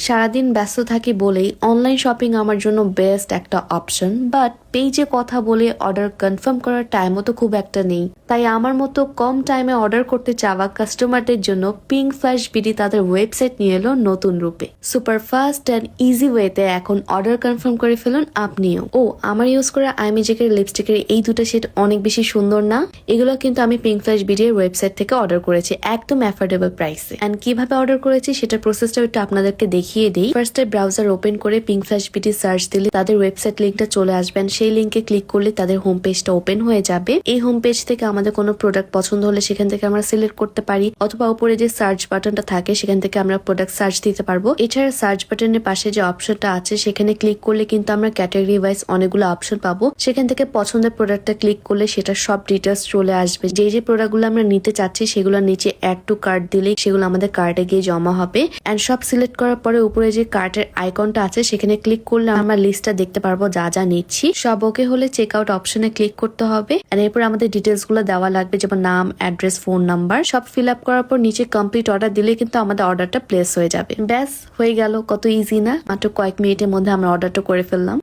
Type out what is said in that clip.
সারাদিন ব্যস্ত থাকি বলেই অনলাইন শপিং আমার জন্য বেস্ট একটা অপশন, বাট পেজে কথা বলে অর্ডার কনফার্ম করার টাইমও তো খুব একটা নেই। তাই আমার মতো কম টাইমে অর্ডার করতে চাওয়া কাস্টমারদের জন্য পিঙ্ক ফ্ল্যাশ বিডি তাদের ওয়েবসাইট নিয়ে এলো নতুন রূপে। সুপার ফাস্ট অ্যান্ড ইজি ওয়েতে এখন অর্ডার কনফার্ম করে ফেলুন আপনিও। আমার ইউজ করা আইমেজিকের লিপস্টিকের এই দুটো শেড অনেক বেশি সুন্দর না? এগুলো কিন্তু আমি পিঙ্ক ফ্ল্যাশ বিডি এর ওয়েবসাইট থেকে অর্ডার করেছি একদম অ্যাফোর্ডেবল প্রাইসে। এন্ড কিভাবে অর্ডার করেছি সেটার প্রসেসটা একটু আপনাদেরকে দেখিয়ে দিই। ফার্স্টে ব্রাউজার ওপেন করে পিঙ্ক ফ্ল্যাশ বিডি সার্চ দিলে তাদের ওয়েবসাইট লিঙ্কটা চলে আসবেন। সেই লিঙ্কে ক্লিক করলে তাদের হোম পেজটা ওপেন হয়ে যাবে। এই হোম পেজ থেকে আমাদের কোনো প্রোডাক্ট পছন্দ হলে সেখান থেকে আমরা সিলেক্ট করতে পারি, অথবা উপরে যে সার্চ বাটনটা থাকে সেখান থেকে আমরা প্রোডাক্ট সার্চ দিতে পারবো। এছাড়া সার্চ বাটনের পাশে যে অপশনটা আছে সেখানে ক্লিক করলে কিন্তু আমরা ক্যাটাগরি ওয়াইজ অনেকগুলো অপশন পাবো। সেখান থেকে পছন্দের প্রোডাক্টটা ক্লিক করলে সেটা সব ডিটেলস চলে আসবে। যে যে প্রোডাক্টগুলো আমরা নিতে চাচ্ছি সেগুলো নিচে অ্যাড টু কার্ট দিলে সেগুলো আমাদের কার্টে গিয়ে জমা হবে। এন্ড সব সিলেক্ট করার পরে উপরে যে কার্টের আইকনটা আছে সেখানে ক্লিক করলে আমরা লিস্টটা দেখতে পারবো যা যা নিচ্ছি। সব ওকে হলে চেক আউট অপশনে ক্লিক করতে হবে। এন্ড এরপর আমাদের ডিটেলস গুলো দেওয়া লাগবে, যেমন নাম, অ্যাড্রেস, ফোন নাম্বার সব ফিল আপ করার পর নিচে কমপ্লিট অর্ডার দিলে কিন্তু আমাদের অর্ডারটা প্লেস হয়ে যাবে। ব্যাস হয়ে গেল। কত ইজি না? মাত্র কয়েক মিনিটের মধ্যে আমরা অর্ডারটা করে ফেললাম।